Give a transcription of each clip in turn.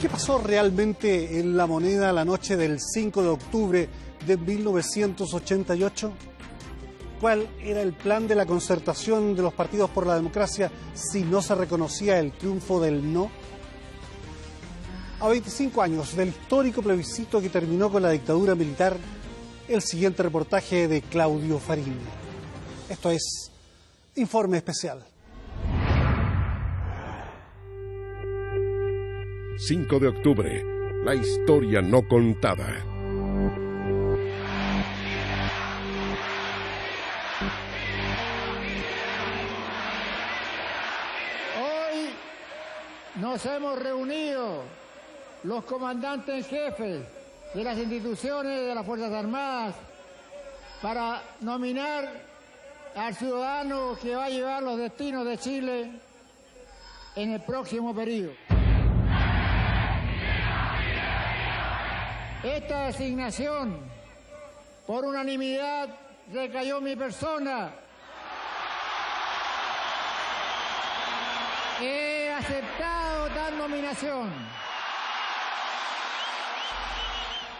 ¿Qué pasó realmente en La Moneda la noche del 5 de octubre de 1988? ¿Cuál era el plan de la concertación de los partidos por la democracia si no se reconocía el triunfo del no? A 25 años del histórico plebiscito que terminó con la dictadura militar, el siguiente reportaje de Claudio Farín. Esto es Informe Especial. 5 de octubre, la historia no contada. Hoy nos hemos reunido los comandantes en jefe de las instituciones de las Fuerzas Armadas para nominar al ciudadano que va a llevar los destinos de Chile en el próximo periodo. Esta designación, por unanimidad, recayó en mi persona. He aceptado tal nominación.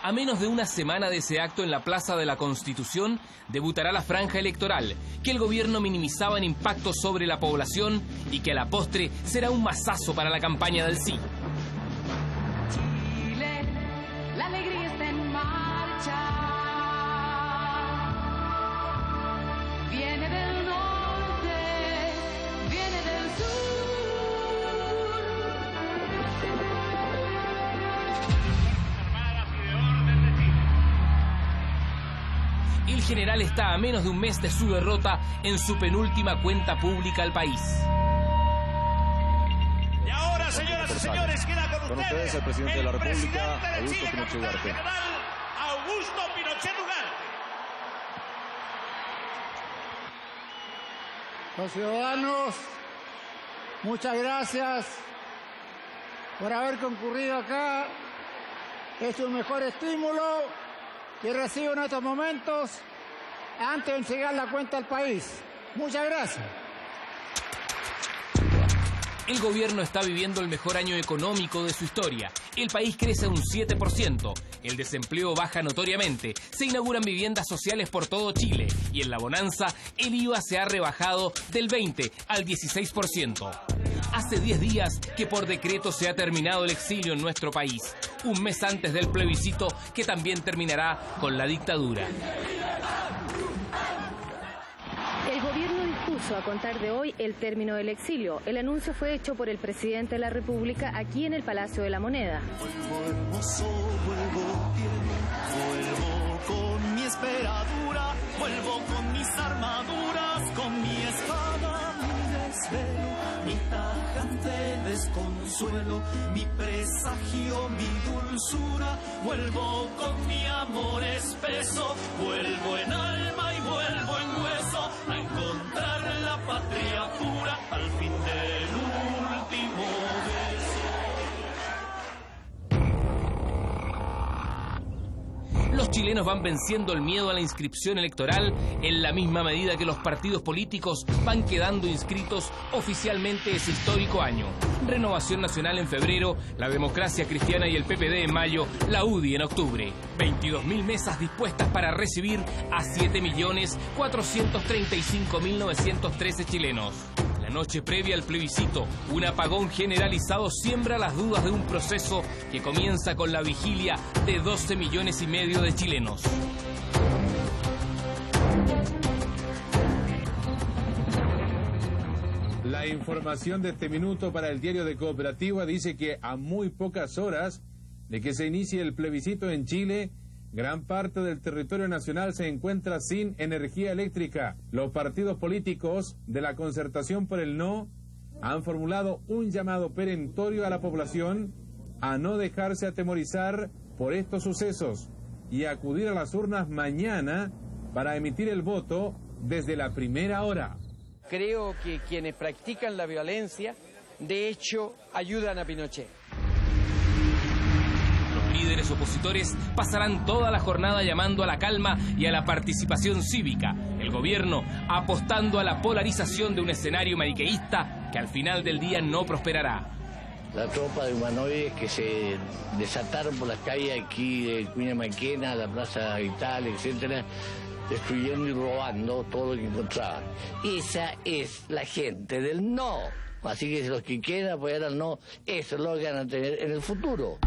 A menos de una semana de ese acto en la Plaza de la Constitución, debutará la franja electoral, que el gobierno minimizaba en impacto sobre la población y que a la postre será un mazazo para la campaña del sí. Chile, la alegría está en marcha. Viene del norte, viene del sur. El general está a menos de un mes de su derrota en su penúltima cuenta pública al país. Y ahora, señoras y señores, queda con ustedes el presidente de la República, Augusto Pinochet Ugarte. General Augusto Pinochet Ugarte. Los ciudadanos, muchas gracias por haber concurrido acá. Es un mejor estímulo que recibo en estos momentos antes de entregar la cuenta al país. Muchas gracias. El gobierno está viviendo el mejor año económico de su historia. El país crece un 7%, el desempleo baja notoriamente, se inauguran viviendas sociales por todo Chile y en la bonanza el IVA se ha rebajado del 20 al 16%. Hace 10 días que por decreto se ha terminado el exilio en nuestro país, un mes antes del plebiscito que también terminará con la dictadura. El gobierno dispuso a contar de hoy el término del exilio. El anuncio fue hecho por el presidente de la República aquí en el Palacio de la Moneda. Vuelvo hermoso, vuelvo tierno, vuelvo con mi esperadura, vuelvo con mis armaduras, con mi espada, mi desvelo, mi tajante desconsuelo, mi presagio, mi dulzura, vuelvo con mi amor espeso, vuelvo en alma y vuelvo en hueso a encontrar la patria pura al fin del último beso. Los chilenos van venciendo el miedo a la inscripción electoral en la misma medida que los partidos políticos van quedando inscritos oficialmente ese histórico año. Renovación Nacional en febrero, la Democracia Cristiana y el PPD en mayo, la UDI en octubre. 22.000 mesas dispuestas para recibir a 7.435.913 chilenos. La noche previa al plebiscito, un apagón generalizado siembra las dudas de un proceso que comienza con la vigilia de 12,5 millones de chilenos. La información de este minuto para el diario de Cooperativa dice que a muy pocas horas de que se inicie el plebiscito en Chile, gran parte del territorio nacional se encuentra sin energía eléctrica. Los partidos políticos de la concertación por el no han formulado un llamado perentorio a la población a no dejarse atemorizar por estos sucesos y acudir a las urnas mañana para emitir el voto desde la primera hora. Creo que quienes practican la violencia, de hecho, ayudan a Pinochet. Los líderes opositores pasarán toda la jornada llamando a la calma y a la participación cívica. El gobierno apostando a la polarización de un escenario maniqueísta que al final del día no prosperará. la tropa de humanoides que se desataron por las calles aquí de Cuña Maquena, la Plaza Italia, etcétera, destruyendo y robando todo lo que encontraban. Esa es la gente del no. Así que los que quieran apoyar al no, eso es lo que van a tener en el futuro.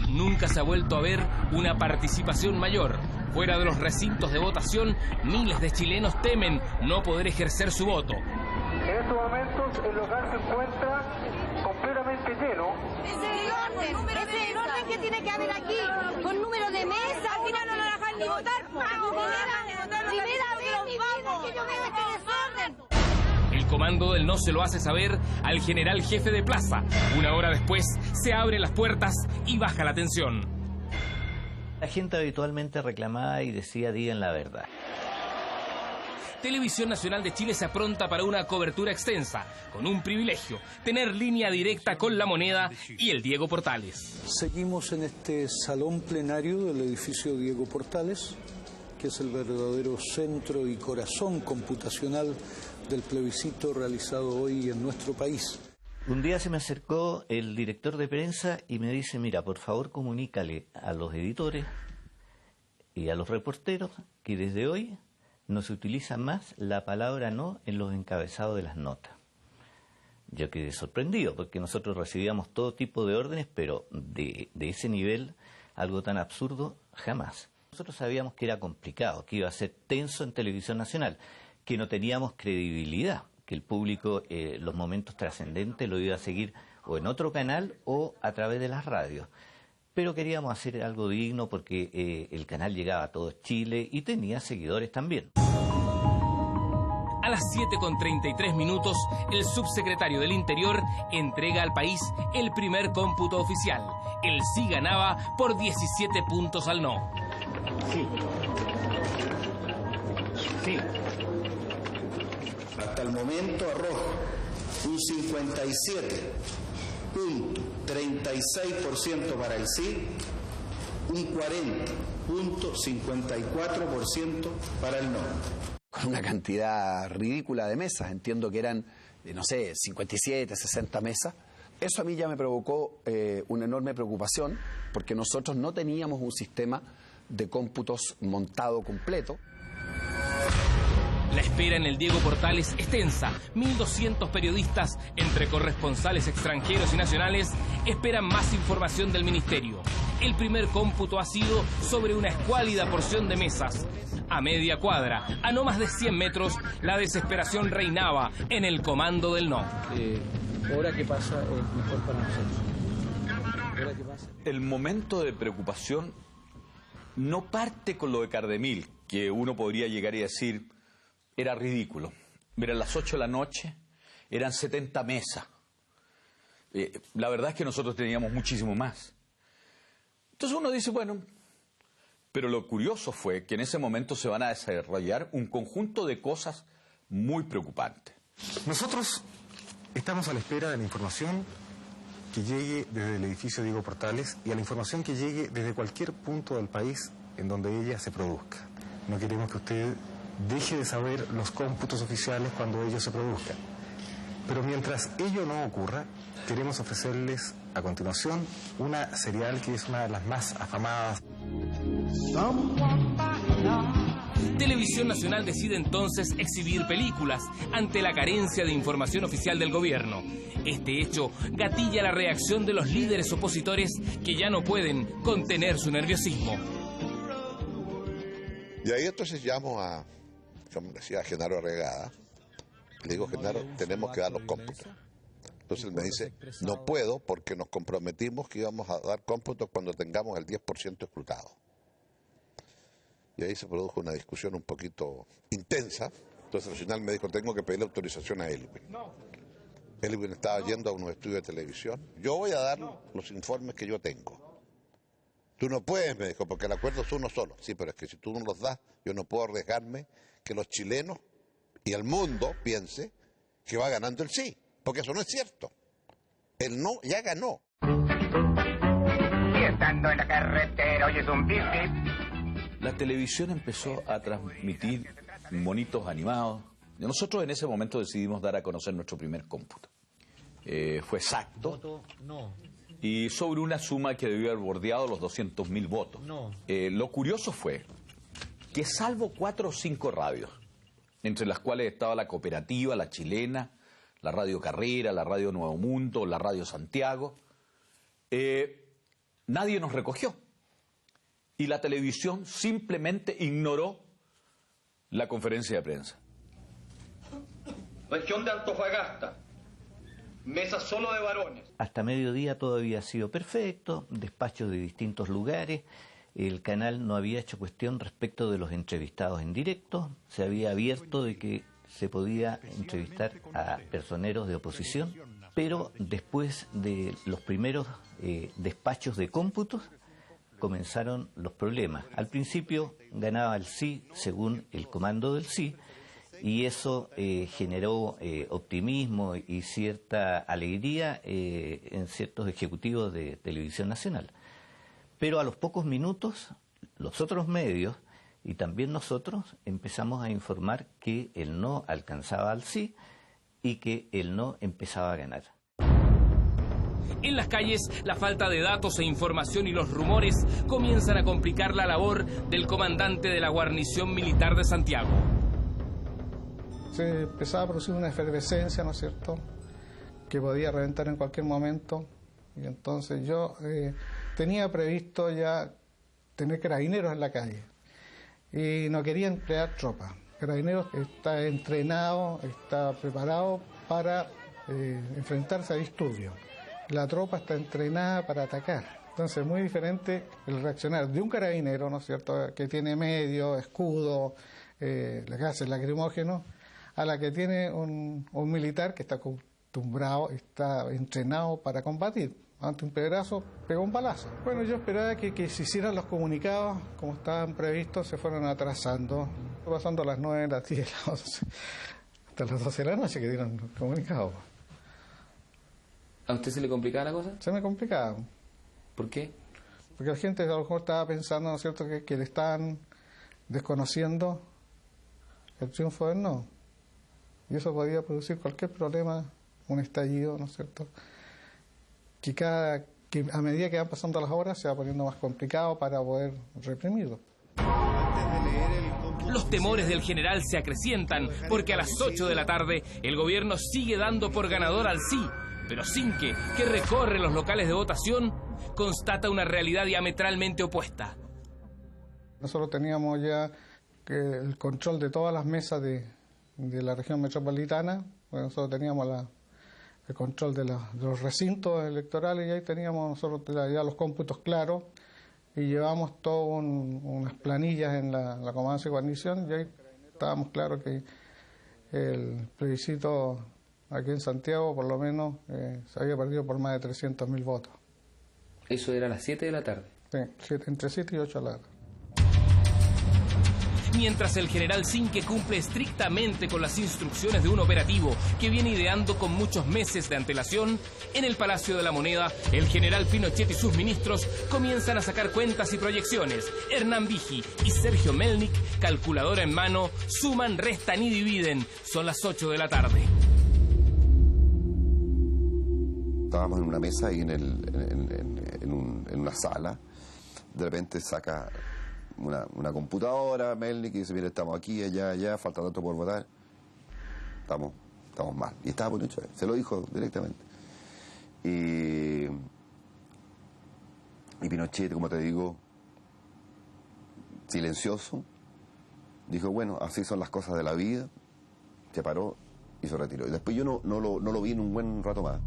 Nunca se ha vuelto a ver una participación mayor. Fuera de los recintos de votación, miles de chilenos temen no poder ejercer su voto. En estos momentos el local se encuentra completamente lleno. Ese es el orden que tiene que haber aquí, con número de mesa. Al final no nos dejan ni votar. Primera vez en mi vida que yo veo este desorden. El comando del no se lo hace saber al general jefe de plaza. Una hora después se abren las puertas y baja la tensión. La gente habitualmente reclamaba y decía: digan la verdad. Televisión Nacional de Chile se apronta para una cobertura extensa, con un privilegio: tener línea directa con La Moneda y el Diego Portales. Seguimos en este salón plenario del edificio Diego Portales, que es el verdadero centro y corazón computacional del plebiscito realizado hoy en nuestro país. Un día se me acercó el director de prensa y me dice: mira, por favor comunícale a los editores y a los reporteros que desde hoy no se utiliza más la palabra no en los encabezados de las notas. Yo quedé sorprendido porque nosotros recibíamos todo tipo de órdenes, pero de ese nivel, algo tan absurdo, jamás. Nosotros sabíamos que era complicado, que iba a ser tenso en Televisión Nacional, que no teníamos credibilidad, que el público los momentos trascendentes lo iba a seguir o en otro canal o a través de las radios. Pero queríamos hacer algo digno porque el canal llegaba a todo Chile y tenía seguidores también. A las 7:33, el subsecretario del Interior entrega al país el primer cómputo oficial. El sí ganaba por 17 puntos al no. Sí. Sí. Hasta el momento arroja un 57.36% para el sí, un 40.54% para el no. Con una cantidad ridícula de mesas, entiendo que eran, no sé, 57, 60 mesas. Eso a mí ya me provocó una enorme preocupación, porque nosotros no teníamos un sistema de cómputos montado completo. La espera en el Diego Portales es tensa. 1.200 periodistas, entre corresponsales extranjeros y nacionales, esperan más información del ministerio. El primer cómputo ha sido sobre una escuálida porción de mesas. A media cuadra, a no más de 100 metros, la desesperación reinaba en el comando del no. Ahora que pasa es mejor para nosotros. Ahora que pasa. El momento de preocupación no parte con lo de Cardemil, que uno podría llegar y decir: era ridículo. Eran las 8 de la noche, eran 70 mesas. La verdad es que nosotros teníamos muchísimo más. Entonces uno dice, bueno, pero lo curioso fue que en ese momento se van a desarrollar un conjunto de cosas muy preocupantes. Nosotros estamos a la espera de la información que llegue desde el edificio Diego Portales y a la información que llegue desde cualquier punto del país en donde ella se produzca. No queremos que usted deje de saber los cómputos oficiales cuando ellos se produzcan. Pero mientras ello no ocurra, queremos ofrecerles a continuación una serial que es una de las más afamadas. Televisión Nacional decide entonces exhibir películas ante la carencia de información oficial del gobierno. Este hecho gatilla la reacción de los líderes opositores que ya no pueden contener su nerviosismo. Y ahí entonces llamo a, como decía Genaro Regada, le digo: Genaro, tenemos que dar los cómputos. Entonces él me dice: no puedo porque nos comprometimos que íbamos a dar cómputos cuando tengamos el 10% escrutado. Y ahí se produjo una discusión un poquito intensa. Entonces al final me dijo: tengo que pedirle autorización a Elwin. Elwin estaba yendo a unos estudios de televisión. Yo voy a dar los informes que yo tengo. Tú no puedes, me dijo, porque el acuerdo es uno solo. Sí, pero es que si tú no los das, yo no puedo arriesgarme que los chilenos y el mundo piense que va ganando el sí, porque eso no es cierto. El no ya ganó. Y estando en la carretera oyes un pip pip. La televisión empezó a transmitir monitos animados. Nosotros en ese momento decidimos dar a conocer nuestro primer cómputo. fue exacto. Y sobre una suma que debió haber bordeado los 200.000 votos. Lo curioso fue que salvo 4 o 5 radios, entre las cuales estaba la Cooperativa, la Chilena, la Radio Carrera, la Radio Nuevo Mundo, la Radio Santiago, nadie nos recogió. Y la televisión simplemente ignoró la conferencia de prensa. Región de Antofagasta, mesa solo de varones. Hasta mediodía todo había sido perfecto, despachos de distintos lugares, el canal no había hecho cuestión respecto de los entrevistados en directo, se había abierto de que se podía entrevistar a personeros de oposición, pero después de los primeros despachos de cómputos comenzaron los problemas. Al principio ganaba el sí según el comando del sí, y eso generó optimismo y cierta alegría en ciertos ejecutivos de Televisión Nacional. Pero a los pocos minutos, los otros medios y también nosotros empezamos a informar que el no alcanzaba al sí y que el no empezaba a ganar. En las calles, la falta de datos e información y los rumores comienzan a complicar la labor del comandante de la guarnición militar de Santiago. Se empezaba a producir una efervescencia, ¿no es cierto?, que podía reventar en cualquier momento. Y entonces yo tenía previsto ya tener carabineros en la calle y no quería emplear tropas. Carabineros está entrenado, está preparado para enfrentarse a disturbios. La tropa está entrenada para atacar. Entonces es muy diferente el reaccionar de un carabinero, ¿no es cierto?, que tiene medio, escudo, gases lacrimógenos, a la que tiene un militar que está acostumbrado, está entrenado para combatir. Ante un pedazo, pegó un balazo. Bueno, yo esperaba que se hicieran los comunicados, como estaban previstos, se fueron atrasando, pasando las 9, las 10, las 11, hasta las 12 de la noche que dieron el comunicado. ¿A usted se le complicaba la cosa? Se me complicaba. ¿Por qué? Porque la gente a lo mejor estaba pensando, ¿no es cierto?, que le estaban desconociendo el triunfo del no. Y eso podía producir cualquier problema, un estallido, ¿no es cierto?, que a medida que van pasando las horas se va poniendo más complicado para poder reprimirlo. Los temores del general se acrecientan porque a las 8 de la tarde el gobierno sigue dando por ganador al sí, pero Sinque, que recorre los locales de votación, constata una realidad diametralmente opuesta. Nosotros teníamos ya el control de todas las mesas de la región metropolitana. Bueno, nosotros teníamos el control de los recintos electorales y ahí teníamos nosotros ya los cómputos claros y llevamos todas unas planillas en la comandancia de guarnición y ahí estábamos claros que el plebiscito aquí en Santiago por lo menos se había perdido por más de 300.000 votos. ¿Eso era a las 7 de la tarde? Sí, entre 7 y 8 de la tarde. Mientras el general Sinque cumple estrictamente con las instrucciones de un operativo que viene ideando con muchos meses de antelación, en el Palacio de la Moneda, el general Pinochet y sus ministros comienzan a sacar cuentas y proyecciones. Hernán Vigi y Sergio Melnik, calculadora en mano, suman, restan y dividen. Son las 8 de la tarde. Estábamos en una mesa y en una sala. De repente saca una computadora, Melnik, y dice, mire, estamos aquí, allá, falta tanto por votar. Estamos mal. Y estaba por hecho, se lo dijo directamente. Y Pinochet, como te digo, silencioso, dijo, bueno, así son las cosas de la vida, se paró y se retiró. Y después yo no lo vi en un buen rato más.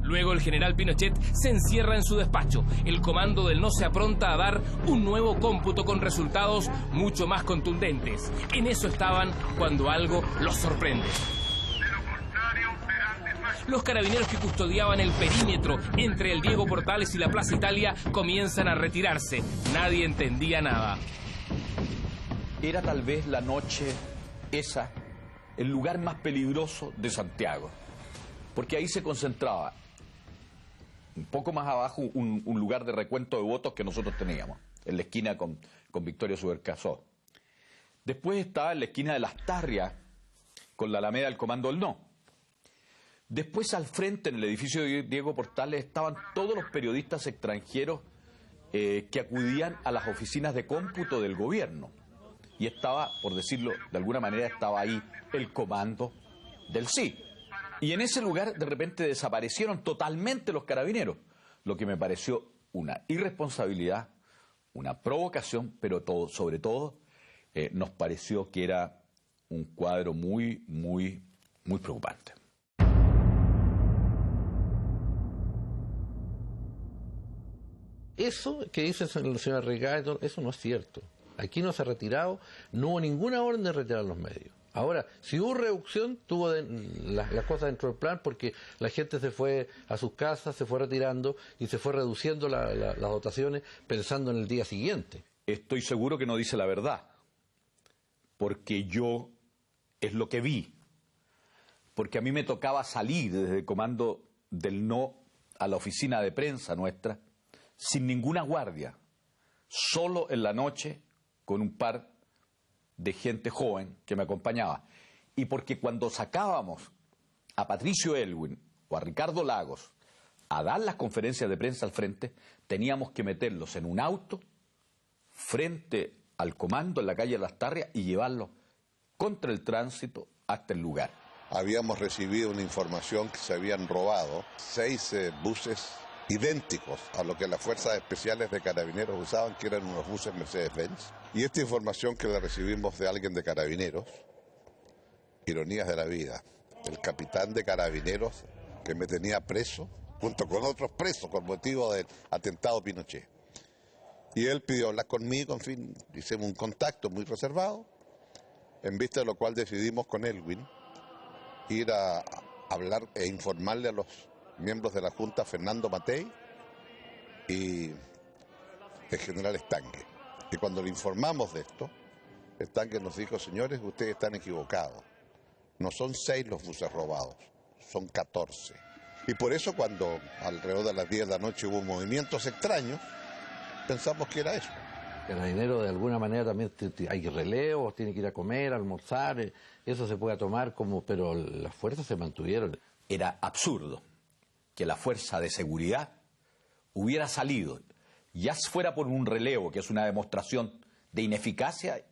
Luego el general Pinochet se encierra en su despacho. El comando del no se apronta a dar un nuevo cómputo con resultados mucho más contundentes. En eso estaban cuando algo los sorprende. Los carabineros que custodiaban el perímetro entre el Diego Portales y la Plaza Italia comienzan a retirarse. Nadie entendía nada. Era tal vez la noche esa, el lugar más peligroso de Santiago. Porque ahí se concentraba un poco más abajo un lugar de recuento de votos que nosotros teníamos, en la esquina con Victorio Subercasó. Después estaba en la esquina de Las Tarrias, con la Alameda del Comando del No. Después al frente, en el edificio de Diego Portales, estaban todos los periodistas extranjeros que acudían a las oficinas de cómputo del gobierno. Y estaba, por decirlo de alguna manera, estaba ahí el comando del sí. Y en ese lugar de repente desaparecieron totalmente los carabineros, lo que me pareció una irresponsabilidad, una provocación, pero sobre todo nos pareció que era un cuadro muy preocupante. Eso que dice el señor Ricardo, eso no es cierto. Aquí no se ha retirado, no hubo ninguna orden de retirar los medios. Ahora, si hubo reducción, tuvo las cosas dentro del plan porque la gente se fue a sus casas, se fue retirando y se fue reduciendo las dotaciones pensando en el día siguiente. Estoy seguro que no dice la verdad, porque yo es lo que vi. Porque a mí me tocaba salir desde el comando del no a la oficina de prensa nuestra, sin ninguna guardia, solo en la noche con un par de gente joven que me acompañaba. Y porque cuando sacábamos a Patricio Elwin o a Ricardo Lagos a dar las conferencias de prensa al frente, teníamos que meterlos en un auto frente al comando en la calle Las Tarrias y llevarlos contra el tránsito hasta el lugar. Habíamos recibido una información que se habían robado 6 buses idénticos a lo que las fuerzas especiales de Carabineros usaban, que eran unos buses Mercedes-Benz. Y esta información que la recibimos de alguien de Carabineros, ironías de la vida, el capitán de Carabineros que me tenía preso, junto con otros presos, con motivo del atentado Pinochet. Y él pidió hablar conmigo, en fin, hicimos un contacto muy reservado, en vista de lo cual decidimos con Elwin ir a hablar e informarle a los miembros de la Junta, Fernando Matei y el general Estangue. Y cuando le informamos de esto, Estangue nos dijo: señores, ustedes están equivocados. No son 6 los buses robados, son 14. Y por eso cuando alrededor de las 10 de la noche hubo movimientos extraños, pensamos que era eso. Carabinero de alguna manera también hay relevos, tiene que ir a comer, a almorzar, eso se puede tomar como, pero las fuerzas se mantuvieron. Era absurdo que la fuerza de seguridad hubiera salido, ya fuera por un relevo, que es una demostración de ineficacia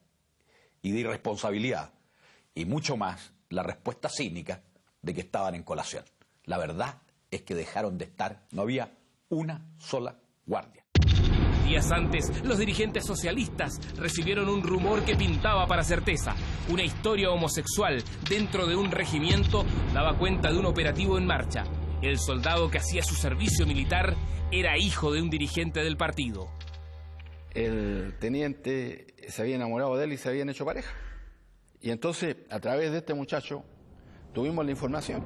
y de irresponsabilidad, y mucho más la respuesta cínica de que estaban en colación. La verdad es que dejaron de estar, no había una sola guardia. Días antes, los dirigentes socialistas recibieron un rumor que pintaba para certeza. Una historia homosexual dentro de un regimiento daba cuenta de un operativo en marcha. El soldado que hacía su servicio militar era hijo de un dirigente del partido. El teniente se había enamorado de él y se habían hecho pareja. Y entonces, a través de este muchacho, tuvimos la información.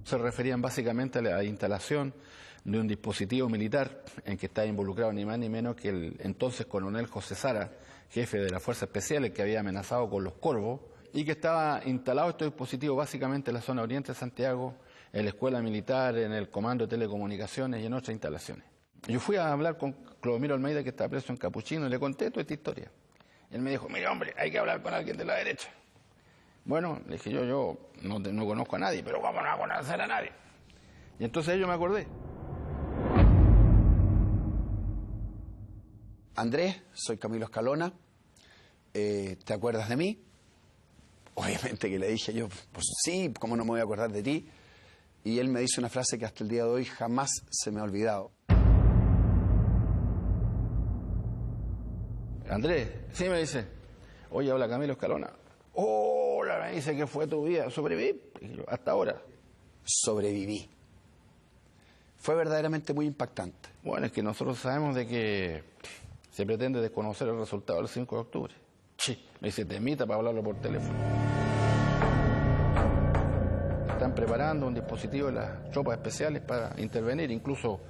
Se referían básicamente a la instalación de un dispositivo militar en que estaba involucrado ni más ni menos que el entonces coronel José Sara, jefe de las Fuerzas Especiales, que había amenazado con los Corvos, y que estaba instalado este dispositivo básicamente en la zona oriente de Santiago, en la escuela militar, en el comando de telecomunicaciones y en otras instalaciones. Yo fui a hablar con Clodomiro Almeida, que está preso en Capuchino, y le conté toda esta historia. Él me dijo: mire, hombre, hay que hablar con alguien de la derecha. Bueno, le dije yo no conozco a nadie, pero ¿cómo no va a conocer a nadie? Y entonces yo me acordé. Andrés, soy Camilo Escalona, ¿te acuerdas de mí? Obviamente que le dije yo, pues sí, ¿cómo no me voy a acordar de ti? Y él me dice una frase que hasta el día de hoy jamás se me ha olvidado. Andrés, sí, me dice: oye, habla Camilo Escalona. Hola, me dice: ¿qué fue tu vida? ¿Sobreviví? Hasta ahora. Sobreviví. Fue verdaderamente muy impactante. Bueno, es que nosotros sabemos de que se pretende desconocer el resultado del 5 de octubre. Sí, me dice: te invita para hablarlo por teléfono. Están preparando un dispositivo de las tropas especiales para intervenir, incluso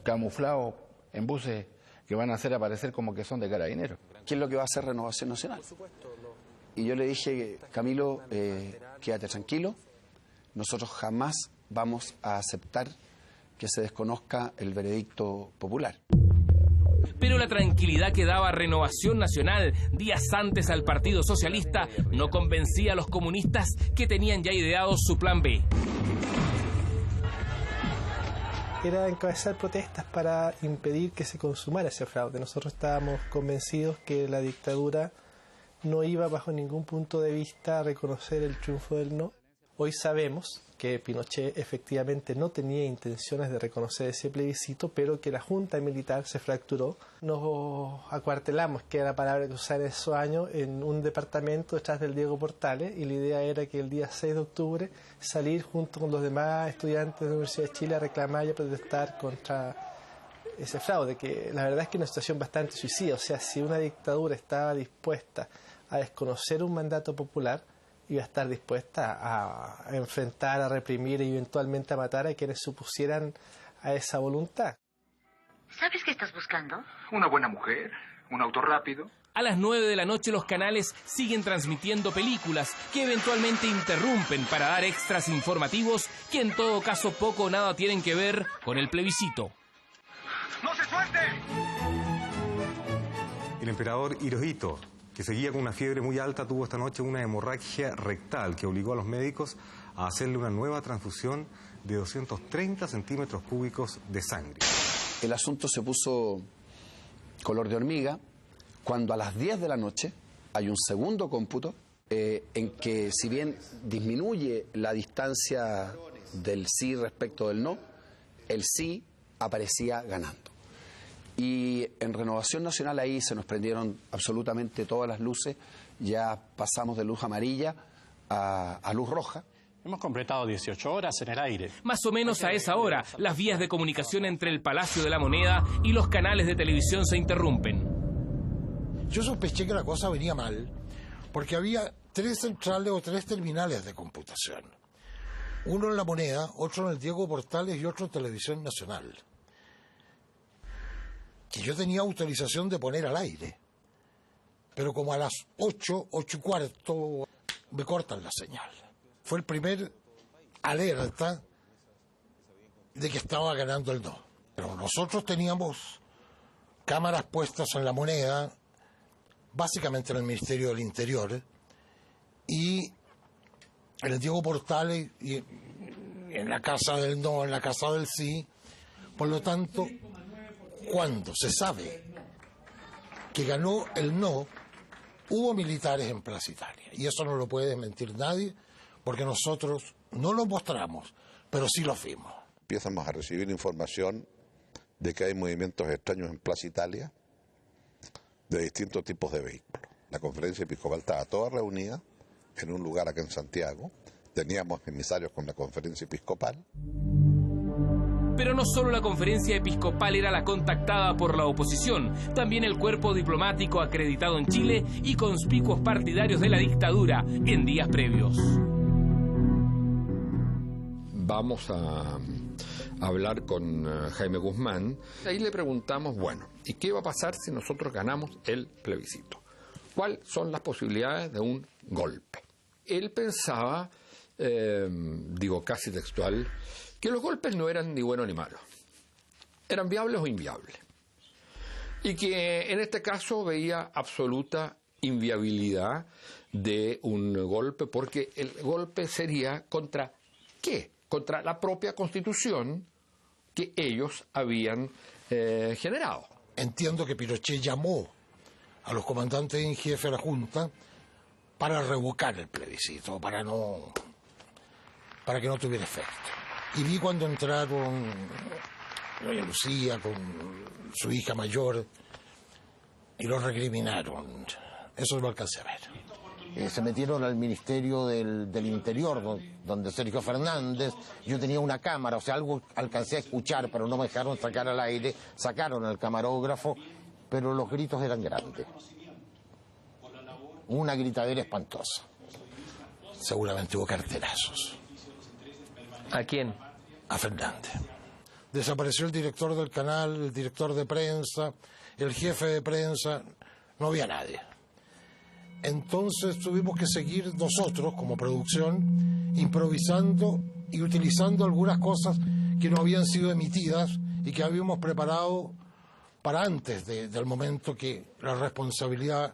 camuflados en buses que van a hacer aparecer como que son de Carabineros. ¿Qué es lo que va a hacer Renovación Nacional? Y yo le dije: Camilo, quédate tranquilo, nosotros jamás vamos a aceptar que se desconozca el veredicto popular. Pero la tranquilidad que daba Renovación Nacional días antes al Partido Socialista no convencía a los comunistas, que tenían ya ideado su plan B. Era encabezar protestas para impedir que se consumara ese fraude. Nosotros estábamos convencidos que la dictadura no iba bajo ningún punto de vista a reconocer el triunfo del no. Hoy sabemos que Pinochet efectivamente no tenía intenciones de reconocer ese plebiscito, pero que la Junta Militar se fracturó. Nos acuartelamos, que era la palabra que usar en esos años, en un departamento detrás del Diego Portales, y la idea era que el día 6 de octubre salir junto con los demás estudiantes de la Universidad de Chile a reclamar y a protestar contra ese fraude, que la verdad es que es una situación bastante suicida. O sea, si una dictadura estaba dispuesta a desconocer un mandato popular, iba a estar dispuesta a enfrentar, a reprimir y eventualmente a matar a quienes se opusieran a esa voluntad. ¿Sabes qué estás buscando? Una buena mujer, un auto rápido. A las 9 de la noche los canales siguen transmitiendo películas que eventualmente interrumpen para dar extras informativos que en todo caso poco o nada tienen que ver con el plebiscito. ¡No se suelte! El emperador Hirohito, que seguía con una fiebre muy alta, tuvo esta noche una hemorragia rectal que obligó a los médicos a hacerle una nueva transfusión de 230 centímetros cúbicos de sangre. El asunto se puso color de hormiga cuando a las 10 de la noche hay un segundo cómputo en que, si bien disminuye la distancia del sí respecto del no, el sí aparecía ganando. Y en Renovación Nacional ahí se nos prendieron absolutamente todas las luces, ya pasamos de luz amarilla a luz roja. Hemos completado 18 horas en el aire. Más o menos a esa hora, las vías de comunicación entre el Palacio de la Moneda y los canales de televisión se interrumpen. Yo sospeché que la cosa venía mal, porque había 3 centrales o 3 terminales de computación. Uno en La Moneda, otro en el Diego Portales y otro en Televisión Nacional, que yo tenía autorización de poner al aire. Pero como a las 8:15, me cortan la señal. Fue el primer alerta de que estaba ganando el no. Pero nosotros teníamos cámaras puestas en La Moneda, básicamente en el Ministerio del Interior, y en el Diego Portales, y en la casa del no, en la casa del sí. Por lo tanto, cuando se sabe que ganó el no, hubo militares en Plaza Italia. Y eso no lo puede desmentir nadie, porque nosotros no lo mostramos, pero sí lo fuimos. Empezamos a recibir información de que hay movimientos extraños en Plaza Italia de distintos tipos de vehículos. La conferencia episcopal estaba toda reunida en un lugar acá en Santiago. Teníamos emisarios con la conferencia episcopal. Pero no solo la conferencia episcopal era la contactada por la oposición, también el cuerpo diplomático acreditado en Chile y conspicuos partidarios de la dictadura en días previos. Vamos a hablar con Jaime Guzmán. Ahí le preguntamos, bueno, ¿y qué va a pasar si nosotros ganamos el plebiscito? ¿Cuáles son las posibilidades de un golpe? Él pensaba, digo casi textual, que los golpes no eran ni buenos ni malos, eran viables o inviables, y que en este caso veía absoluta inviabilidad de un golpe, porque el golpe sería ¿contra qué? Contra la propia Constitución que ellos habían generado. Entiendo que Pinochet llamó a los comandantes en jefe de la Junta para revocar el plebiscito, para que no tuviera efecto. Y vi cuando entraron doña Lucía con su hija mayor y lo recriminaron. Eso lo alcancé a ver. Se metieron al Ministerio del Interior, donde Sergio Fernández, yo tenía una cámara, o sea, algo alcancé a escuchar, pero no me dejaron sacar al aire, sacaron al camarógrafo, pero los gritos eran grandes. Una gritadera espantosa. Seguramente hubo carterazos. ¿A quién? A Fernández. Desapareció el director del canal, el director de prensa, el jefe de prensa, no había nadie. Entonces tuvimos que seguir nosotros, como producción, improvisando y utilizando algunas cosas que no habían sido emitidas y que habíamos preparado para antes del momento que la responsabilidad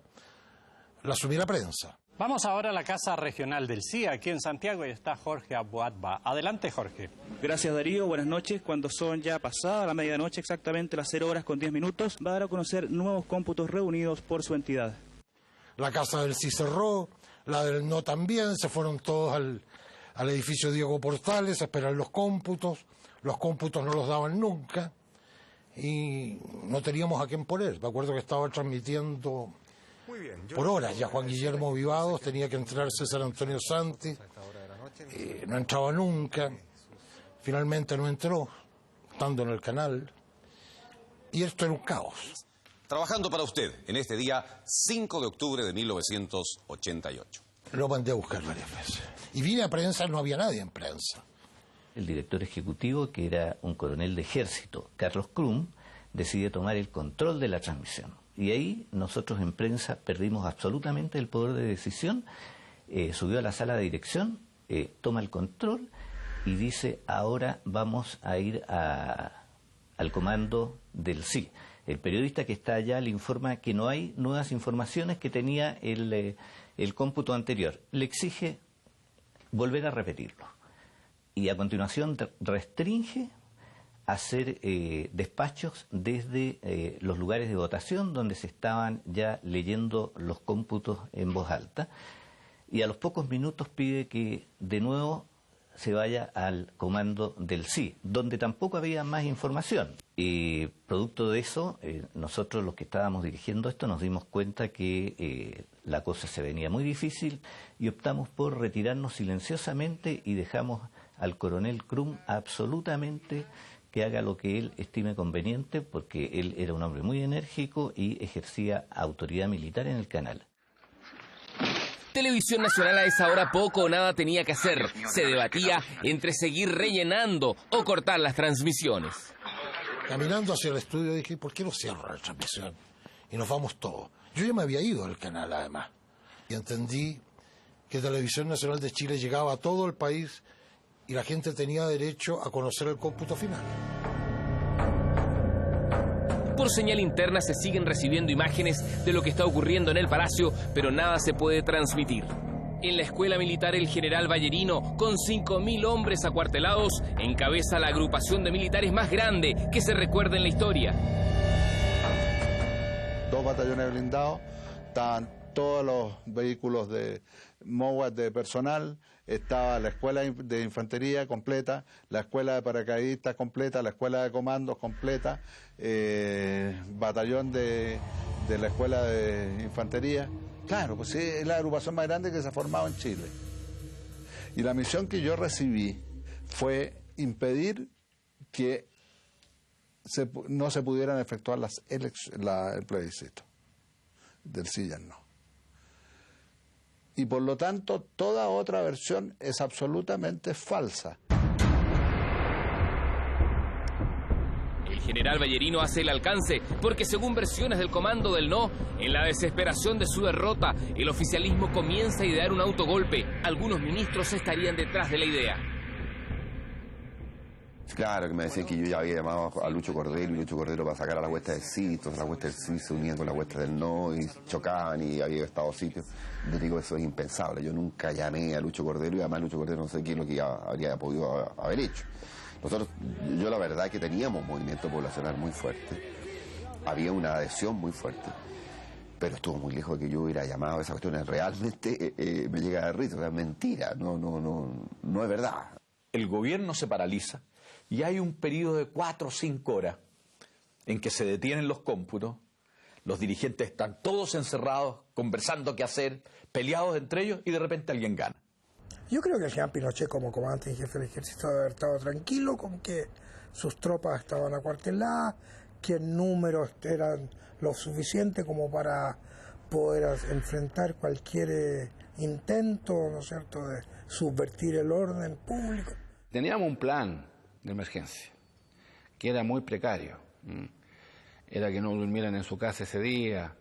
la asumió la prensa. Vamos ahora a la Casa Regional del CIA, aquí en Santiago, y está Jorge Abuadba. Adelante, Jorge. Gracias, Darío. Buenas noches. Cuando son ya pasadas la medianoche, exactamente las 0 horas con 10 minutos, va a dar a conocer nuevos cómputos reunidos por su entidad. La casa del sí cerró, la del no también, se fueron todos al edificio Diego Portales a esperar los cómputos no los daban nunca y no teníamos a quién poner. Me acuerdo que estaba transmitiendo por horas ya Juan Guillermo Vivados, tenía que entrar César Antonio Santi, no entraba nunca, finalmente no entró, estando en el canal, y esto era un caos. Trabajando para usted en este día 5 de octubre de 1988. Lo mandé a buscar varias veces. Y vine a prensa, no había nadie en prensa. El director ejecutivo, que era un coronel de ejército, Carlos Krum, decide tomar el control de la transmisión. Y ahí nosotros en prensa perdimos absolutamente el poder de decisión. Subió a la sala de dirección, toma el control y dice, ahora vamos a ir al comando del sí. El periodista que está allá le informa que no hay nuevas informaciones que tenía el cómputo anterior. Le exige volver a repetirlo. Y a continuación restringe hacer despachos desde los lugares de votación donde se estaban ya leyendo los cómputos en voz alta. Y a los pocos minutos pide que de nuevo se vaya al comando del sí, donde tampoco había más información. Y producto de eso, nosotros los que estábamos dirigiendo esto nos dimos cuenta que la cosa se venía muy difícil y optamos por retirarnos silenciosamente y dejamos al coronel Krum absolutamente que haga lo que él estime conveniente, porque él era un hombre muy enérgico y ejercía autoridad militar en el canal. Televisión Nacional a esa hora poco o nada tenía que hacer. Se debatía entre seguir rellenando o cortar las transmisiones. Caminando hacia el estudio dije, ¿por qué no cierro la transmisión? Y nos vamos todos. Yo ya me había ido al canal además. Y entendí que Televisión Nacional de Chile llegaba a todo el país y la gente tenía derecho a conocer el cómputo final. Por señal interna se siguen recibiendo imágenes de lo que está ocurriendo en el Palacio, pero nada se puede transmitir. En la escuela militar el general Ballerino, con 5.000 hombres acuartelados, encabeza la agrupación de militares más grande que se recuerda en la historia. 2 batallones blindados, estaban todos los vehículos de MOWAT de personal, estaba la escuela de infantería completa, la escuela de paracaidistas completa, la escuela de comandos completa, batallón de la escuela de infantería. Claro, pues es la agrupación más grande que se ha formado en Chile. Y la misión que yo recibí fue impedir que no se pudieran efectuar el plebiscito del sí y el no. Y por lo tanto, toda otra versión es absolutamente falsa. El general Ballerino hace el alcance porque, según versiones del comando del no, en la desesperación de su derrota, el oficialismo comienza a idear un autogolpe. Algunos ministros estarían detrás de la idea. Claro, que me decían que yo ya había llamado a Lucho Cordero y Lucho Cordero para sacar a la huesta del sí, entonces la huesta del sí se unían con la huesta del no y chocaban y había estado sitios. Yo digo, eso es impensable, yo nunca llamé a Lucho Cordero y además Lucho Cordero no sé qué es lo que habría podido haber hecho. Nosotros, yo la verdad que teníamos un movimiento poblacional muy fuerte, había una adhesión muy fuerte, pero estuvo muy lejos de que yo hubiera llamado a esa cuestión. Realmente me llega a dar risa, o sea, mentira, no es verdad. El gobierno se paraliza y hay un periodo de 4 o 5 horas en que se detienen los cómputos, los dirigentes están todos encerrados, conversando qué hacer, peleados entre ellos y de repente alguien gana. Yo creo que el general Pinochet, como comandante y jefe del ejército, debe haber estado tranquilo con que sus tropas estaban acuarteladas, que el número era lo suficiente como para poder enfrentar cualquier intento, ¿no es cierto?, de subvertir el orden público. Teníamos un plan de emergencia que era muy precario. Era que no durmieran en su casa ese día,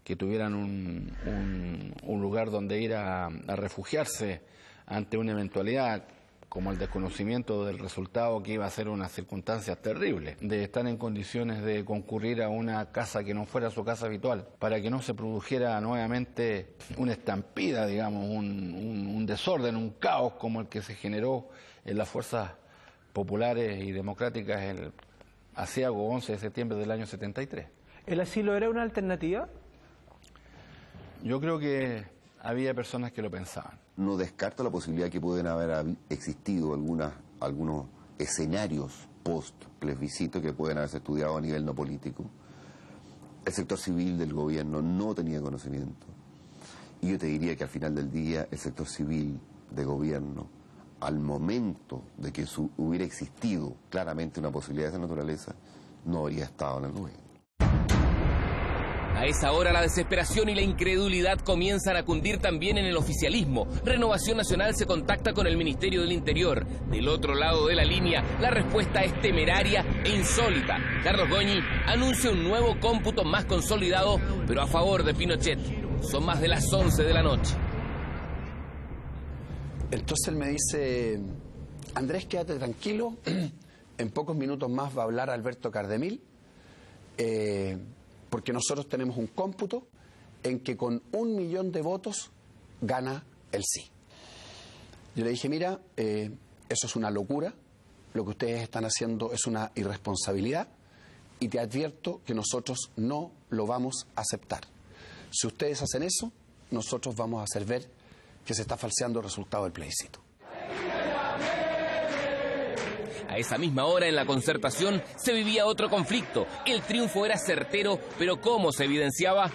que tuvieran un lugar donde ir a refugiarse ante una eventualidad. como el desconocimiento del resultado, que iba a ser unas circunstancias terribles, de estar en condiciones de concurrir a una casa que no fuera su casa habitual, para que no se produjera nuevamente una estampida, digamos, un desorden, un caos como el que se generó en las fuerzas populares y democráticas el aciago 11 de septiembre del año 73. ¿El asilo era una alternativa? Yo creo que había personas que lo pensaban. No descarto la posibilidad que pueden haber existido algunos escenarios post-plebiscito que pueden haberse estudiado a nivel no político. El sector civil del gobierno no tenía conocimiento. Y yo te diría que al final del día el sector civil de gobierno, al momento de que hubiera existido claramente una posibilidad de esa naturaleza, no habría estado en el gobierno. A esa hora la desesperación y la incredulidad comienzan a cundir también en el oficialismo. Renovación Nacional se contacta con el Ministerio del Interior. Del otro lado de la línea, la respuesta es temeraria e insólita. Carlos Goñi anuncia un nuevo cómputo más consolidado, pero a favor de Pinochet. Son más de las 11 de la noche. Entonces él me dice: Andrés, quédate tranquilo, en pocos minutos más va a hablar Alberto Cardemil, porque nosotros tenemos un cómputo en que con 1 millón de votos gana el sí. Yo le dije: mira, eso es una locura, lo que ustedes están haciendo es una irresponsabilidad, y te advierto que nosotros no lo vamos a aceptar. Si ustedes hacen eso, nosotros vamos a hacer ver que se está falseando el resultado del plebiscito. A esa misma hora, en la concertación, se vivía otro conflicto. El triunfo era certero, pero ¿cómo se evidenciaba?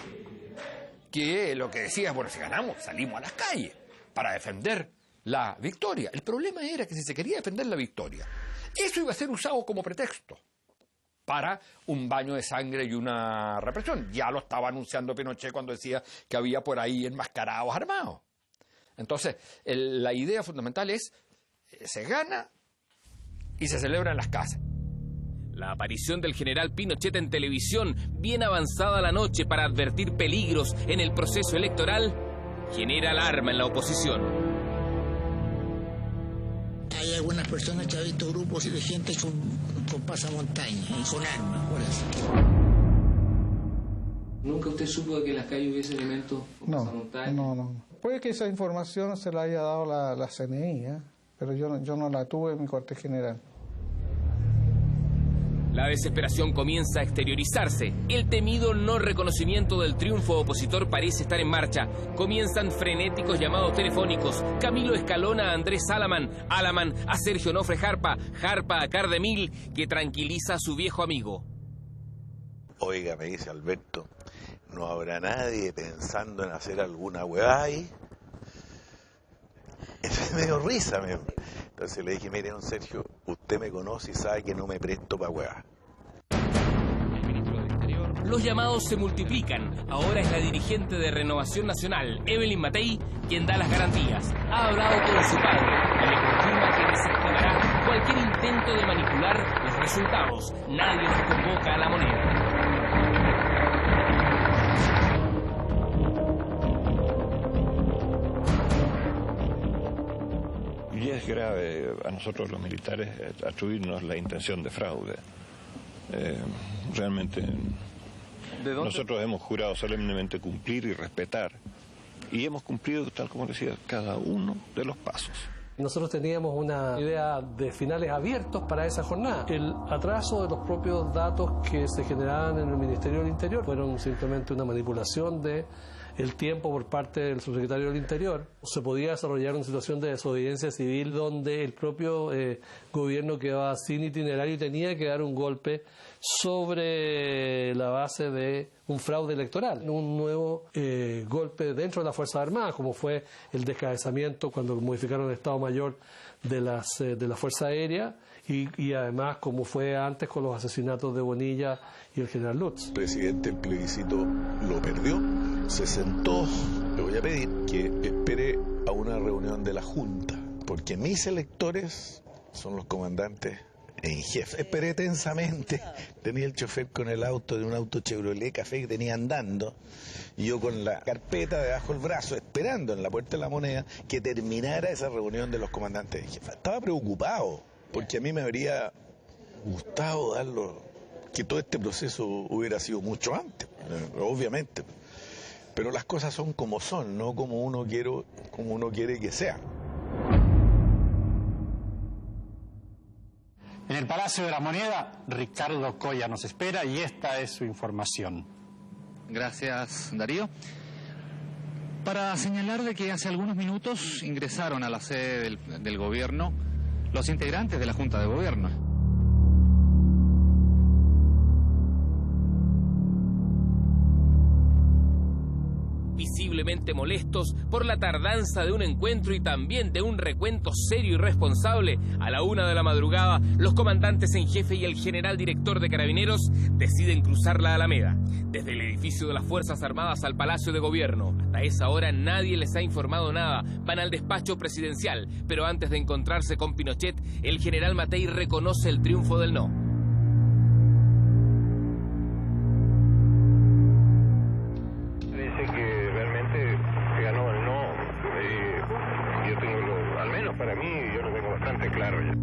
Que lo que decías, bueno, si ganamos, salimos a las calles para defender la victoria. El problema era que si se quería defender la victoria, eso iba a ser usado como pretexto para un baño de sangre y una represión. Ya lo estaba anunciando Pinochet cuando decía que había por ahí enmascarados armados. Entonces, la idea fundamental es, se gana y se celebra en las casas. La aparición del general Pinochet en televisión, bien avanzada la noche para advertir peligros en el proceso electoral, genera alarma en la oposición. Hay algunas personas que han visto grupos de gente con pasamontañas y con armas, por eso. ¿Nunca usted supo de que en las calles hubiese elementos con pasamontañas? No. Puede que esa información se la haya dado la CNI, pero yo no la tuve en mi cuartel general. La desesperación comienza a exteriorizarse. El temido no reconocimiento del triunfo opositor parece estar en marcha. Comienzan frenéticos llamados telefónicos. Camilo Escalona a Andrés Alaman, Alaman a Sergio Nofre Jarpa, Jarpa a Cardemil, que tranquiliza a su viejo amigo. Oiga, me dice Alberto, ¿no habrá nadie pensando en hacer alguna huevada ahí? Eso me dio risa, Entonces le dije: mire, don Sergio, usted me conoce y sabe que no me presto para huevas. Los llamados se multiplican. Ahora es la dirigente de Renovación Nacional, Evelyn Matei, quien da las garantías. Ha hablado con su padre y le confirma que desestimará cualquier intento de manipular los resultados. Nadie los convoca a la moneda. Y es grave a nosotros los militares atribuirnos la intención de fraude. Realmente nosotros hemos jurado solemnemente cumplir y respetar, y hemos cumplido, tal como decía, cada uno de los pasos. Nosotros teníamos una idea de finales abiertos para esa jornada. El atraso de los propios datos que se generaban en el Ministerio del Interior fueron simplemente una manipulación de el tiempo por parte del subsecretario del Interior. Se podía desarrollar una situación de desobediencia civil donde el propio gobierno quedaba sin itinerario y tenía que dar un golpe sobre la base de un fraude electoral, un nuevo golpe dentro de las Fuerzas Armadas, como fue el descabezamiento cuando modificaron el Estado Mayor de la Fuerza Aérea, y además como fue antes con los asesinatos de Bonilla y el general Lutz. El presidente el plebiscito lo perdió, se sentó. Le voy a pedir que espere a una reunión de la Junta, porque mis electores son los comandantes en jefe. Esperé tensamente, tenía el chofer con el auto de un auto Chevrolet Café que tenía andando, y yo con la carpeta debajo del brazo, esperando en la Puerta de la Moneda que terminara esa reunión de los comandantes en jefe. Estaba preocupado, porque a mí me habría gustado que todo este proceso hubiera sido mucho antes, obviamente. Pero las cosas son como son, no como uno quiere que sean. En el Palacio de la Moneda, Ricardo Coya nos espera y esta es su información. Gracias, Darío. Para señalar de que hace algunos minutos ingresaron a la sede del gobierno los integrantes de la Junta de Gobierno. Visiblemente molestos por la tardanza de un encuentro y también de un recuento serio y responsable, a la 1 de la madrugada, los comandantes en jefe y el general director de Carabineros deciden cruzar la Alameda. Desde el edificio de las Fuerzas Armadas al Palacio de Gobierno. Hasta esa hora nadie les ha informado nada. Van al despacho presidencial, pero antes de encontrarse con Pinochet, el general Matei reconoce el triunfo del no. Para mí, yo lo tengo bastante claro ya.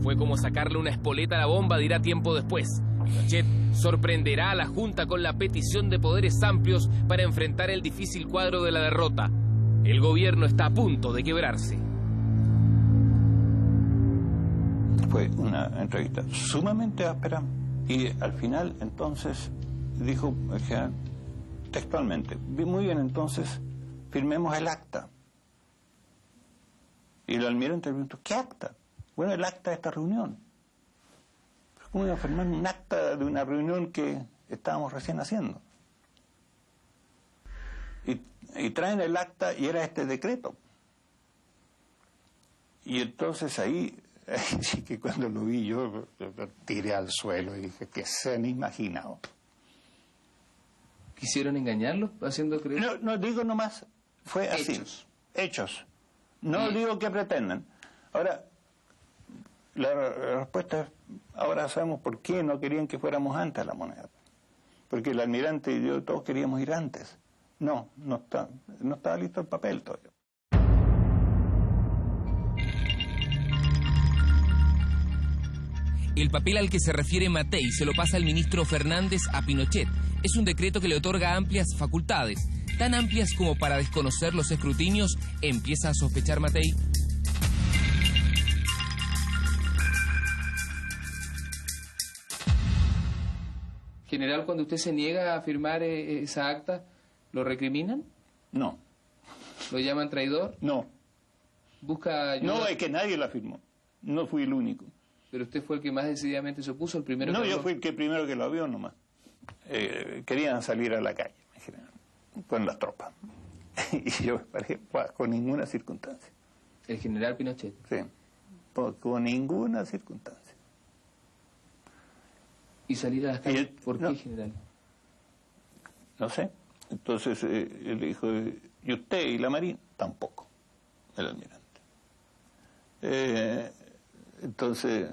Fue como sacarle una espoleta a la bomba, dirá tiempo después. Pinochet sorprenderá a la Junta con la petición de poderes amplios para enfrentar el difícil cuadro de la derrota. El gobierno está a punto de quebrarse. Fue una entrevista sumamente áspera y al final entonces dijo el general textualmente: muy bien, entonces firmemos el acta. Y el almirante preguntó: ¿qué acta? Bueno, el acta de esta reunión. ¿Cómo iba a firmar un acta de una reunión que estábamos recién haciendo? Y traen el acta y era este decreto. Y entonces ahí sí que cuando lo vi yo tiré al suelo y dije: ¿qué se han imaginado? ¿Quisieron engañarlo haciendo creer? No digo nomás, fue así. Hechos. No digo que pretendan. Ahora, la respuesta es: ahora sabemos por qué no querían que fuéramos antes a la Moneda. Porque el almirante y yo todos queríamos ir antes. No estaba listo el papel todavía. El papel al que se refiere Matei se lo pasa el ministro Fernández a Pinochet. Es un decreto que le otorga amplias facultades, tan amplias como para desconocer los escrutinios, empieza a sospechar Matei. General, cuando usted se niega a firmar esa acta, ¿lo recriminan? No. ¿Lo llaman traidor? No. ¿Busca ayuda? No, es que nadie la firmó. No fui el único. ¿Pero usted fue el que más decididamente se opuso, el primero que No, yo fui el primero que lo vio nomás. Querían salir a la calle, con las tropas. Y yo me paré con ninguna circunstancia. ¿El general Pinochet? Sí, con ninguna circunstancia. ¿Y salir a las calles? ¿Por qué, general? No sé. Entonces él dijo: ¿y usted y la Marina? Tampoco, el almirante. Entonces,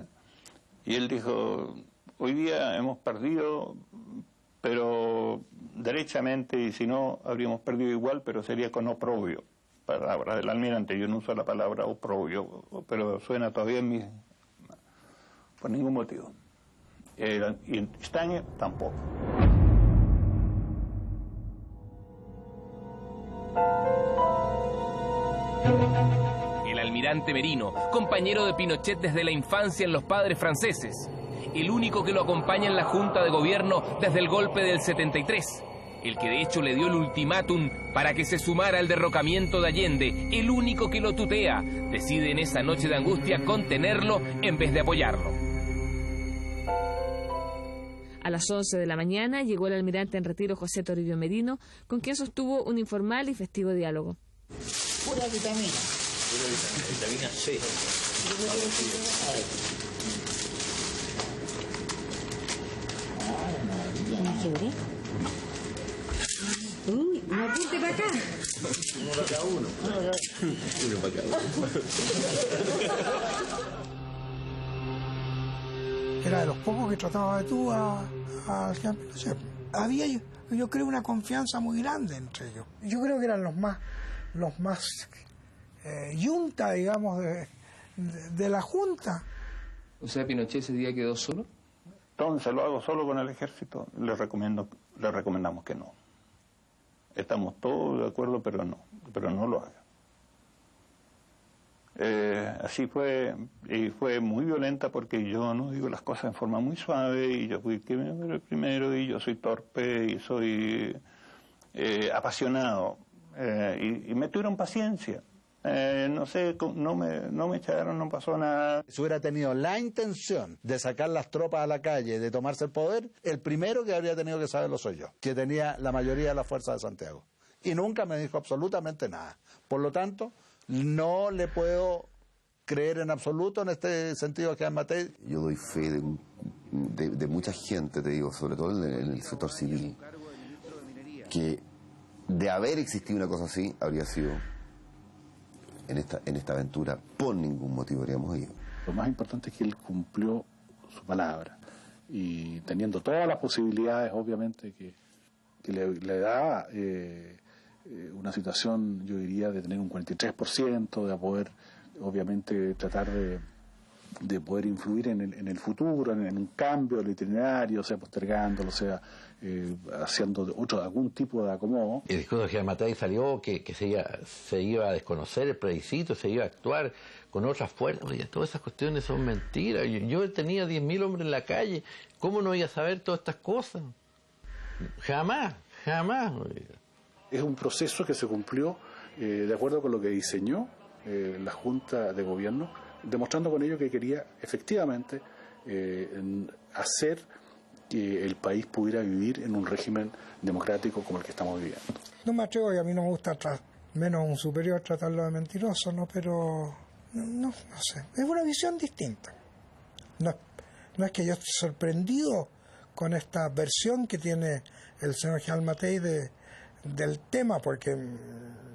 y él dijo: hoy día hemos perdido, pero derechamente, y si no, habríamos perdido igual, pero sería con oprobio. Palabra del almirante, yo no uso la palabra oprobio, pero suena todavía en mi... por ningún motivo. Y en Estaña tampoco. El almirante Merino, compañero de Pinochet desde la infancia en los Padres Franceses. El único que lo acompaña en la Junta de Gobierno desde el golpe del 73. El que de hecho le dio el ultimátum para que se sumara al derrocamiento de Allende. El único que lo tutea. Decide en esa noche de angustia contenerlo en vez de apoyarlo. A las 11 de la mañana llegó el almirante en retiro José Toribio Merino, con quien sostuvo un informal y festivo diálogo. Pura vitamina. Vitamina C. Uy, un apunte para acá. Uno para cada uno. Uno para cada uno. Era de los pocos que trataba de tú al general Pinochet. Había, yo creo, una confianza muy grande entre ellos. Yo creo que eran los más yunta, digamos, de la Junta. O sea, Pinochet ese día quedó solo. Entonces lo hago solo con el ejército. Le recomendamos que no. Estamos todos de acuerdo, pero no lo haga. Así fue, y fue muy violenta porque yo no digo las cosas en forma muy suave, y yo fui el primero, y yo soy torpe, y soy apasionado, y me tuvieron paciencia. No sé, no me echaron, no pasó nada. Si hubiera tenido la intención de sacar las tropas a la calle, de tomarse el poder, el primero que habría tenido que saberlo soy yo, que tenía la mayoría de la fuerza de Santiago. Y nunca me dijo absolutamente nada. Por lo tanto, no le puedo creer en absoluto en este sentido a General Matei. Yo doy fe de mucha gente, te digo, sobre todo en el sector civil, que de haber existido una cosa así, habría sido en esta aventura, por ningún motivo habríamos ido. Lo más importante es que él cumplió su palabra, y teniendo todas las posibilidades, obviamente, que le da una situación, yo diría, de tener un 43%, de poder, obviamente, tratar de poder influir en el futuro, en un cambio del itinerario, sea postergándolo, sea haciendo algún tipo de acomodo. El discurso de General Matei salió que se iba a desconocer el plebiscito, se iba a actuar con otras fuerzas. Oye, todas esas cuestiones son mentiras. Yo tenía 10.000 hombres en la calle, ¿cómo no iba a saber todas estas cosas? Jamás. Es un proceso que se cumplió de acuerdo con lo que diseñó la Junta de Gobierno, demostrando con ello que quería efectivamente hacer que el país pudiera vivir en un régimen democrático como el que estamos viviendo. No me atrevo, y a mí no me gusta menos un superior tratarlo de mentiroso, ¿no? Pero no sé, es una visión distinta. No es que yo esté sorprendido con esta versión que tiene el señor General Matei del tema, porque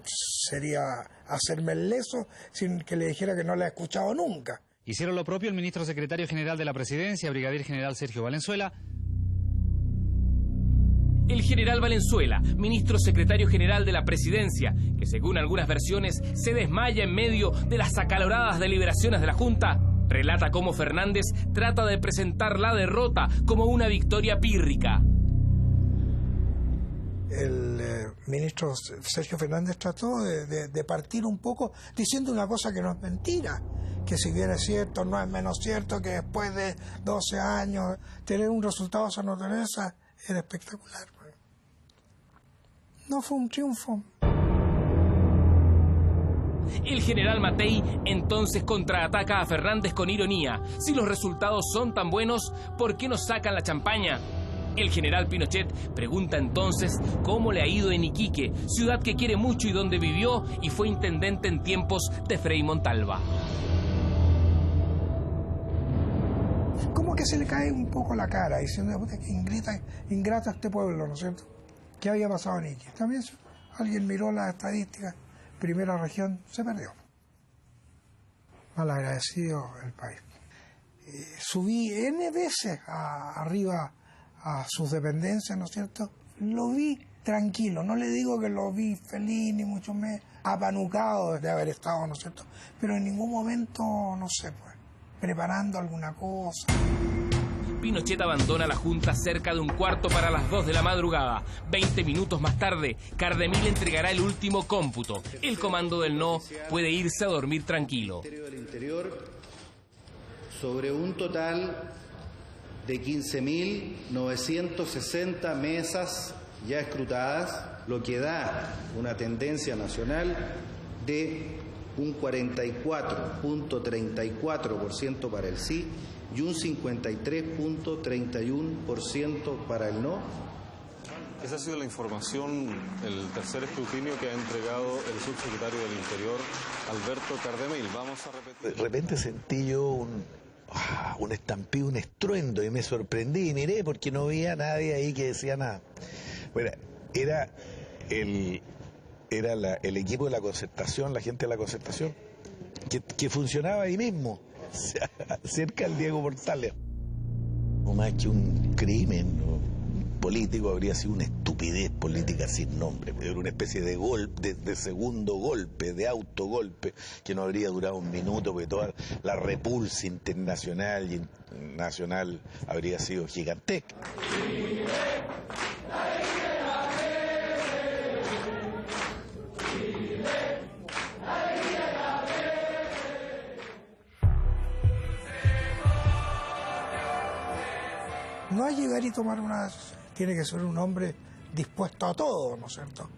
sería hacerme el leso sin que le dijera que no la he escuchado nunca. Hicieron lo propio el ministro secretario general de la Presidencia, brigadier general Sergio Valenzuela. El general Valenzuela, ministro secretario general de la Presidencia, que según algunas versiones se desmaya en medio de las acaloradas deliberaciones de la Junta, relata cómo Fernández trata de presentar la derrota como una victoria pírrica. El ministro Sergio Fernández trató de partir un poco diciendo una cosa que no es mentira, que si bien es cierto, no es menos cierto que después de 12 años tener un resultado de Santa Teresa era espectacular. No fue un triunfo. El general Matei entonces contraataca a Fernández con ironía. Si los resultados son tan buenos, ¿por qué no sacan la champaña? El general Pinochet pregunta entonces cómo le ha ido en Iquique, ciudad que quiere mucho y donde vivió y fue intendente en tiempos de Frei Montalva. Como que se le cae un poco la cara diciendo que ingrata este pueblo, ¿no es cierto? ¿Qué había pasado en Iquique? También alguien miró las estadísticas, primera región se perdió. Malagradecido el país. Subí N veces arriba a sus dependencias, ¿no es cierto? Lo vi tranquilo, no le digo que lo vi feliz, ni mucho menos apanucado de haber estado, ¿no es cierto? Pero en ningún momento, no sé, pues, preparando alguna cosa. Pinochet abandona la Junta cerca de 1:15 para las 2 de la madrugada. 20 minutos más tarde, Cardemil entregará el último cómputo. El comando del no puede irse a dormir tranquilo. Del Interior, sobre un total de 15.960 mesas ya escrutadas, lo que da una tendencia nacional de un 44.34% para el sí y un 53.31% para el no. Esa ha sido la información, el tercer escrutinio que ha entregado el subsecretario del Interior, Alberto Cardemil. Vamos a repetir. De repente sentí yo un estampido, un estruendo, y me sorprendí y miré porque no había nadie ahí que decía nada. Bueno, era el era el equipo de la Concertación, la gente de la Concertación, que funcionaba ahí mismo, o sea, cerca del Diego Portales. No más que un crimen político, habría sido una estupidez política sin nombre. Era una especie de golpe, de segundo golpe, de autogolpe, que no habría durado un minuto, porque toda la repulsa internacional y nacional habría sido gigantesca. No es llegar y tomar unas... Tiene que ser un hombre dispuesto a todo, ¿no es cierto?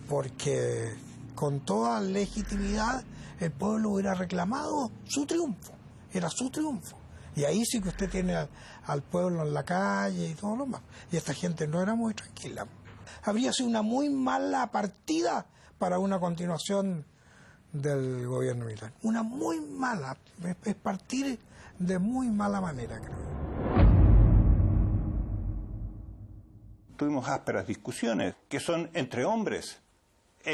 Porque con toda legitimidad el pueblo hubiera reclamado su triunfo, era su triunfo. Y ahí sí que usted tiene al pueblo en la calle y todo lo más. Y esta gente no era muy tranquila. Habría sido una muy mala partida para una continuación del gobierno militar. Una muy mala, es partir de muy mala manera, creo. Tuvimos ásperas discusiones, que son entre hombres.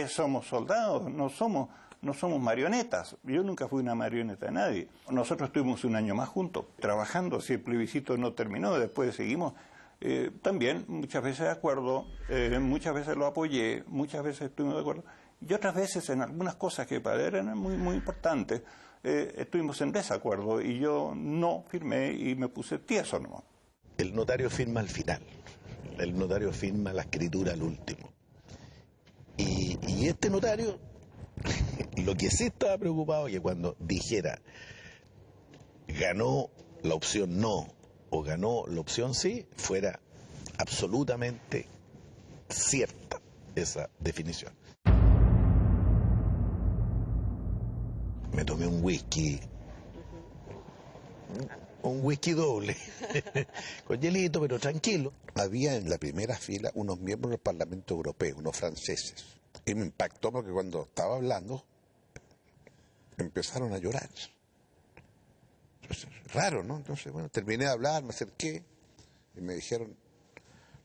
Somos soldados, no somos marionetas. Yo nunca fui una marioneta de nadie. Nosotros estuvimos un año más juntos, trabajando. Si el plebiscito no terminó, después seguimos. También, muchas veces de acuerdo, muchas veces lo apoyé, muchas veces estuvimos de acuerdo. Y otras veces en algunas cosas que para él eran muy, muy importantes, estuvimos en desacuerdo y yo no firmé y me puse tieso nomás. El notario firma al final. El notario firma la escritura al último. Y este notario, lo que sí estaba preocupado es que cuando dijera ganó la opción no o ganó la opción sí, fuera absolutamente cierta esa definición. Me tomé un whisky doble, con hielito, pero tranquilo. Había en la primera fila unos miembros del Parlamento Europeo, unos franceses. Y me impactó porque cuando estaba hablando, empezaron a llorar. Entonces, raro, ¿no? Entonces, bueno, terminé de hablar, me acerqué y me dijeron,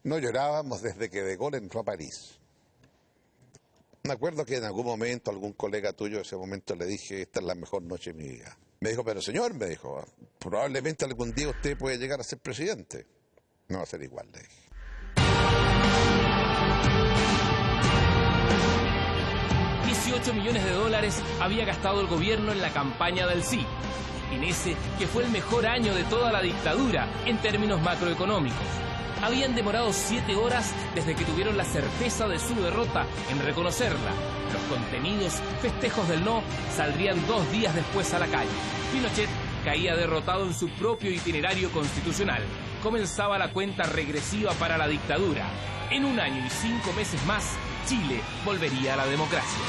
no llorábamos desde que De Gaulle entró a París. Me acuerdo que en algún momento, algún colega tuyo de ese momento le dije, esta es la mejor noche de mi vida. Me dijo, pero señor, me dijo, probablemente algún día usted puede llegar a ser presidente. No va a ser igual, le dije. $18 millones había gastado el gobierno en la campaña del sí, en ese que fue el mejor año de toda la dictadura en términos macroeconómicos. Habían demorado 7 horas desde que tuvieron la certeza de su derrota en reconocerla. Los contenidos festejos del no saldrían 2 días después a la calle. Pinochet caía derrotado en su propio itinerario constitucional. Comenzaba la cuenta regresiva para la dictadura. En 1 año y 5 meses más, Chile volvería a la democracia.